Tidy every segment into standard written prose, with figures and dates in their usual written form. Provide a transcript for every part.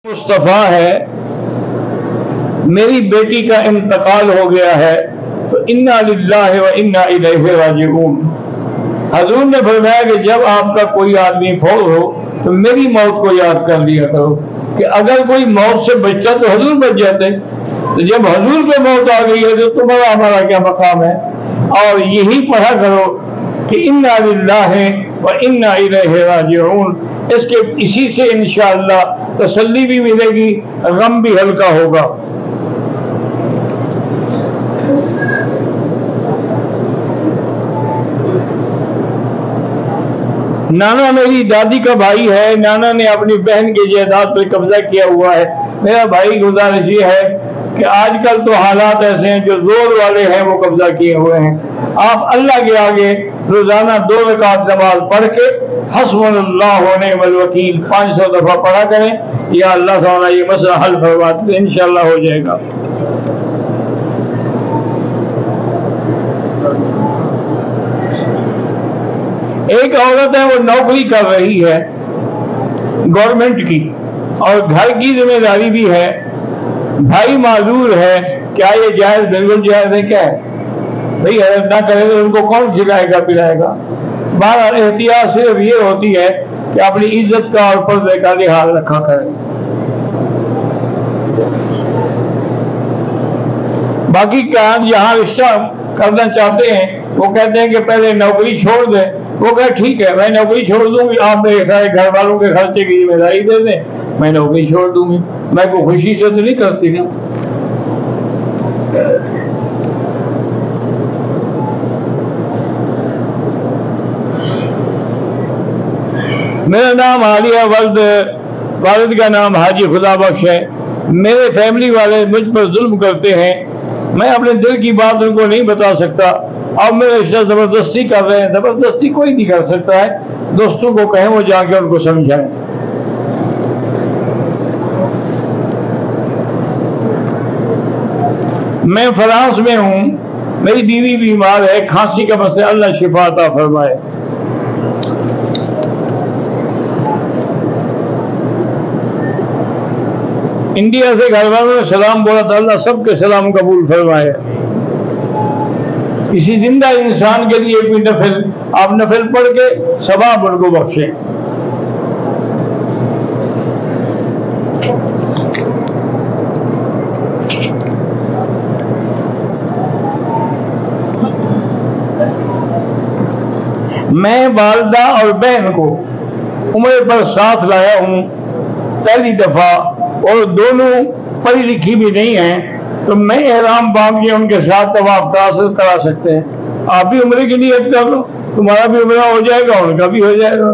مصطفیٰ ہے، میری بیٹی کا انتقال ہو گیا ہے تو انا للہ و انا الیہ راجعون۔ حضور نے فرمایا کہ جب آپ کا کوئی آدمی فوت ہو تو میری موت کو یاد کر لیا کرو کہ اگر کوئی موت سے بچتا تو حضور بچ جاتے، تو جب حضور پہ موت آ گئی ہے تو تمہارا ہمارا کیا مقام ہے؟ اور یہی پڑھا کرو کہ انا للہ و انا الیہ راجعون۔ اس کے اسی سے انشاءاللہ تسلی بھی ملے گی، غم بھی ہلکا ہوگا۔ نانا میری دادی کا بھائی ہے، نانا نے اپنی بہن کی جائیداد پر قبضہ کیا ہوا ہے۔ میرا بھائی گزارش یہ ہے کہ آج کل تو حالات ایسے ہیں جو زور والے ہیں وہ قبضہ کیے ہوئے ہیں، آپ اللہ کے آگے روزانہ 2 رکعت نماز پڑھ کے حسبنا اللہ و نعم الوکیل 500 دفعہ پڑھا کریں، یا اللہ تعالیٰ یہ مسئلہ حل فرماتے ہیں، انشاءاللہ ہو جائے گا۔ ایک عورت ہے، وہ نوکری کر رہی ہے گورنمنٹ کی اور گھر کی ذمہ داری بھی ہے، بھائی معذور ہے، کیا یہ جائز؟ بالکل جائز ہے۔ کیا ہے بھائی، حضرت نہ کرے تو ان کو کون کھلائے گا پلائے گا؟ بہرحال احتیاط صرف یہ ہوتی ہے کہ اپنی عزت کا اور پردے کا لحاظ رکھا کرے۔ باقی جہاں رشتہ کرنا چاہتے ہیں وہ کہتے ہیں کہ پہلے نوکری چھوڑ دیں، وہ کہے ٹھیک ہے میں نوکری چھوڑ دوں گی، آپ میرے سارے گھر والوں کے خرچے کی ذمہ داری دے دیں، میں نوکری چھوڑ دوں گی، میں کوئی خوشی سے تو نہیں کرتی نا۔ میرا نام عالیہ، والد کا نام حاجی خدا بخش ہے۔ میرے فیملی والے مجھ پر ظلم کرتے ہیں، میں اپنے دل کی بات ان کو نہیں بتا سکتا، اور میرے رشتہ زبردستی کر رہے ہیں۔ زبردستی کوئی نہیں کر سکتا ہے، دوستوں کو کہیں وہ جا کے ان کو سمجھائیں۔ میں فرانس میں ہوں، میری بیوی بیمار ہے، کھانسی کا مسئلہ، اللہ شفا عطا فرمائے۔ انڈیا سے گھر والوں نے سلام بولا تھا، اللہ سب کے سلام قبول فرمائے۔ کسی زندہ انسان کے لیے کوئی نفل، آپ نفل پڑھ کے ثواب ان کو بخشیں۔ میں والدہ اور بہن کو عمرے پر ساتھ لایا ہوں پہلی دفعہ، اور دونوں پڑھی لکھی بھی نہیں ہیں، تو میں احرام باندھ کے ان کے ساتھ طواف کرا سکتے ہیں۔ آپ بھی عمرے کی نیت کر لو، تمہارا بھی عمرہ ہو جائے گا، ان کا بھی ہو جائے گا۔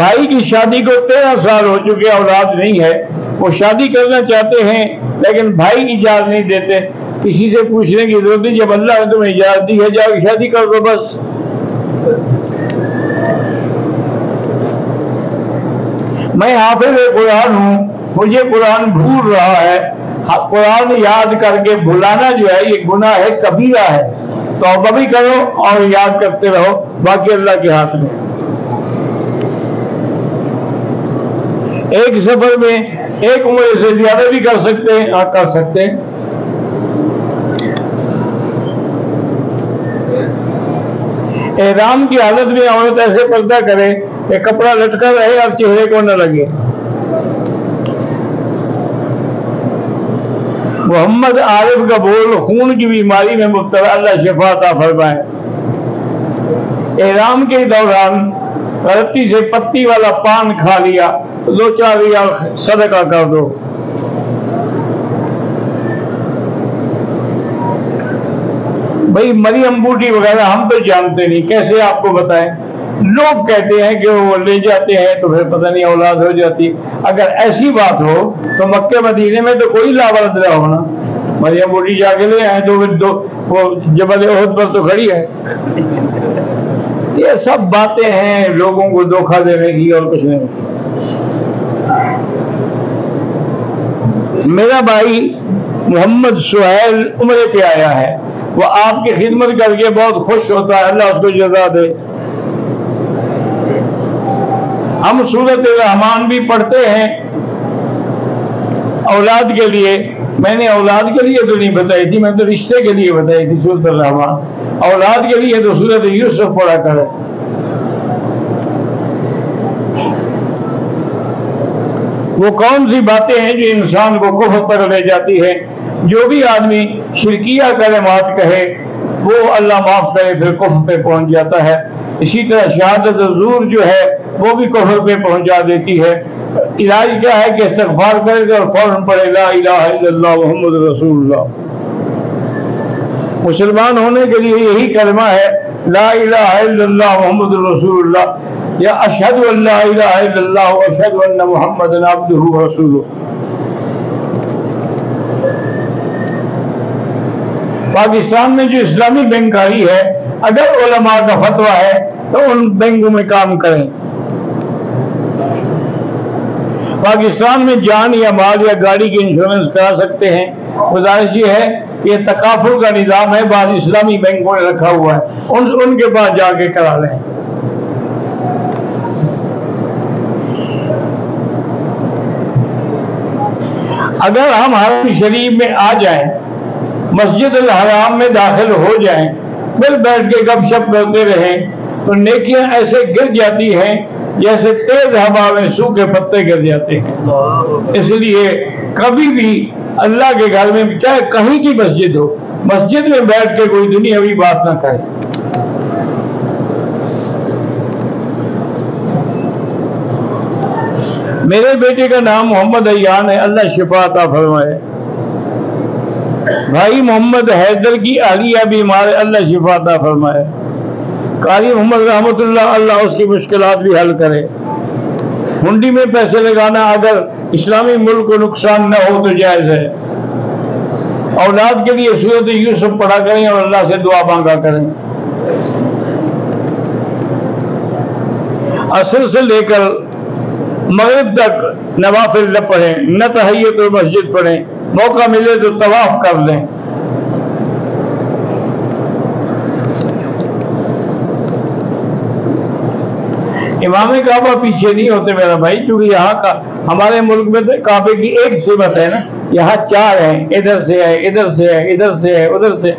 بھائی کی شادی کو 13 سال ہو چکے، اولاد نہیں ہے، وہ شادی کرنا چاہتے ہیں لیکن بھائی اجازت نہیں دیتے۔ کسی سے پوچھنے کی ضرورت نہیں، جب اللہ نے تمہیں اجازت دی ہے جا کے شادی کر دو بس۔ میں حافظ قرآن ہوں، مجھے قرآن بھول رہا ہے، قرآن یاد کر کے بھلانا جو ہے یہ گناہ ہے، کبیرہ ہے، توبہ بھی کرو اور یاد کرتے رہو، باقی اللہ کے ہاتھ میں۔ ایک سفر میں ایک عمرے سے زیادہ بھی کر سکتے ہیں، کر سکتے ہیں۔ احرام کی حالت میں عورت ایسے پردہ کرے کہ کپڑا لٹکا رہے اور چہرے کو نہ لگے۔ محمد عارف کا بول خون کی بیماری میں مبتلا، اللہ شفا عطا فرمائے۔ احرام کے دوران غلطی سے پتی والا پان کھا لیا تو 2-4 ریال صدقہ کر دو۔ بھائی مریم بوٹی وغیرہ ہم تو جانتے نہیں، کیسے آپ کو بتائیں؟ لوگ کہتے ہیں کہ وہ لے جاتے ہیں تو پھر پتہ نہیں اولاد ہو جاتی۔ اگر ایسی بات ہو تو مکہ مدینے میں تو کوئی لاولد نہ ہونا، مریم بوٹی جا کے لے آئے تو وہ جبل احد پر تو کھڑی ہے۔ یہ سب باتیں ہیں لوگوں کو دھوکہ دینے کی اور کچھ نہیں۔ میرا بھائی محمد سہیل عمرے پہ آیا ہے، وہ آپ کی خدمت کر کے بہت خوش ہوتا ہے، اللہ اس کو جزا دے۔ ہم سورۃ الرحمن بھی پڑھتے ہیں اولاد کے لیے. میں نے اولاد کے لیے تو نہیں بتائی تھی، میں تو رشتے کے لیے بتائی تھی سورۃ الرحمن. اولاد کے لیے تو سورۃ یوسف پڑھا کرے. وہ کون سی باتیں ہیں جو انسان کو کفر پر لے جاتی ہے؟ جو بھی آدمی شرکیہ کلمات کہے وہ اللہ معاف کرے پھر کفر پہ پہنچ جاتا ہے. اسی طرح شہادت الزور جو ہے وہ بھی کفر پہ پہنچا دیتی ہے. علاج کیا ہے کہ استغفار کرے گا اور فوراً پڑھے لا الہ الا اللہ محمد رسول اللہ. مسلمان ہونے کے لیے یہی کلمہ ہے، لا الہ الا اللہ محمد رسول اللہ، یا اشہد ان لا الہ الا اللہ و اشہد ان محمد عبدہ و رسولہ. پاکستان میں جو اسلامی بینکاری ہے، اگر علماء کا فتویٰ ہے تو ان بینکوں میں کام کریں. پاکستان میں جان یا مال یا گاڑی کی انشورنس کرا سکتے ہیں. گزارش یہ ہے کہ یہ تکافل کا نظام ہے، بعض اسلامی بینکوں نے رکھا ہوا ہے، ان کے پاس جا کے کرا لیں. اگر ہم حرم شریف میں آ جائیں، مسجد الحرام میں داخل ہو جائیں، پھر بیٹھ کے گپ شپ کرتے رہیں تو نیکیاں ایسے گر جاتی ہیں جیسے تیز ہوا میں سوکھے پتے گر جاتے ہیں. اس لیے کبھی بھی اللہ کے گھر میں چاہے کہیں کی مسجد ہو، مسجد میں بیٹھ کے کوئی دنیاوی بات نہ کرے. میرے بیٹے کا نام محمد ایان ہے، اللہ شفا عطا فرمائے. بھائی محمد حیدر کی اہلیہ بیمار ہے، اللہ شفا عطا فرمائے. قاری محمد رحمت اللہ، اللہ اس کی مشکلات بھی حل کرے. ہنڈی میں پیسے لگانا اگر اسلامی ملک کو نقصان نہ ہو تو جائز ہے. اولاد کے لیے سورۃ یوسف پڑھا کریں اور اللہ سے دعا مانگا کریں. عصر سے لے کر مغرب تک نوافل نہ پڑھیں، نہ تحیت المسجد پڑھیں، موقع ملے تو طواف کر لیں. امام کعبہ پیچھے نہیں ہوتے میرا بھائی، کیونکہ یہاں کا ہمارے ملک میں تو کعبے کی ایک صفت ہے نا، یہاں چار ہیں، ادھر سے ہے، ادھر سے ہے، ادھر سے ہے، ادھر سے.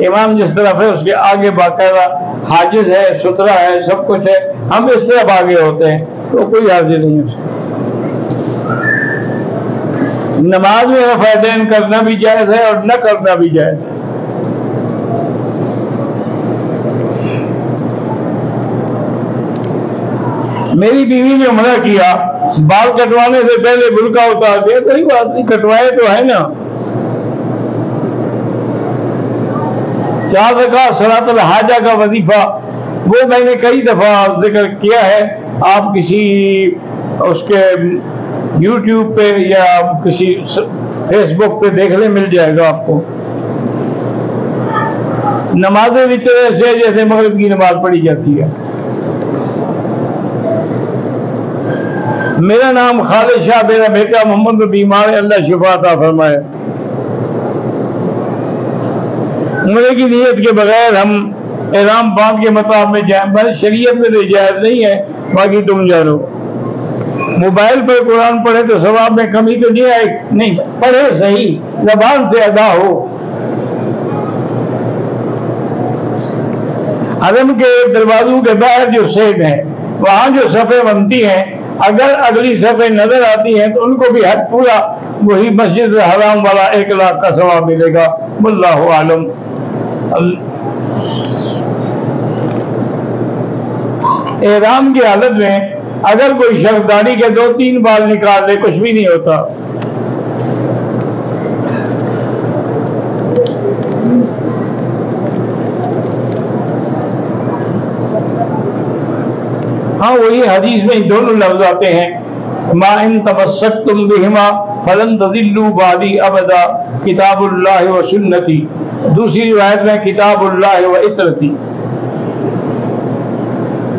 امام جس طرف ہے اس کے آگے باقاعدہ حاجز ہے، سترا ہے، سب کچھ ہے. ہم اس طرف آگے ہوتے ہیں تو کوئی حاضر نہیں ہے. نماز میں رفعتین کرنا بھی جائز ہے اور نہ کرنا بھی جائز ہے. میری بیوی نے منع کیا، بال کٹوانے سے پہلے برقع اتار دیا. کوئی بات نہیں، کٹوائے تو ہے نا. 4 رکعت صلاۃ الحاجہ کا وظیفہ وہ میں نے کئی دفعہ ذکر کیا ہے. آپ کسی اس کے یوٹیوب پہ یا کسی فیس بک پہ دیکھ لیں، مل جائے گا آپ کو. نمازیں بھی طرح سے جیسے مغرب کی نماز پڑھی جاتی ہے. میرا نام خالد شاہ، میرا بیٹا محمد بیمار ہے، اللہ شفا عطا فرمائے. عمرے کی نیت کے بغیر ہم احرام باندھ کے مطاف میں جائیں، بس شریعت میں تو جائز نہیں ہے، باقی تم جانو. موبائل پر قرآن پڑھے تو ثواب میں کمی تو نہیں آئے، نہیں پڑھے صحیح، زبان سے ادا ہو. حرم کے دروازوں کے باہر جو سیٹ ہیں، وہاں جو صفیں بنتی ہیں، اگر اگلی صفیں نظر آتی ہیں تو ان کو بھی حج پورا وہی مسجد الحرام والا 1 لاکھ کا ثواب ملے گا. واللہ عالم. احرام کی حالت میں اگر کوئی شخص داڑھی کے 2-3 بال نکال لے کچھ بھی نہیں ہوتا. ہاں وہی حدیث میں دونوں لفظ آتے ہیں، ما ان تمسکتم بہما فلن تضلوا بعدی ابدا، کتاب اللہ و سنتی. دوسری روایت میں کتاب اللہ و اطرتی.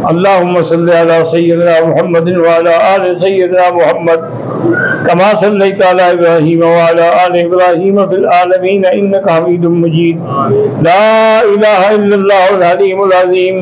اللہم صلی علی سیدنا محمد وعلی آل سیدنا محمد کما صلیت علی ابراہیم وعلی آل ابراہیم فی العالمین انک حمید مجید. لا الہ الا اللہ العلیم العظیم.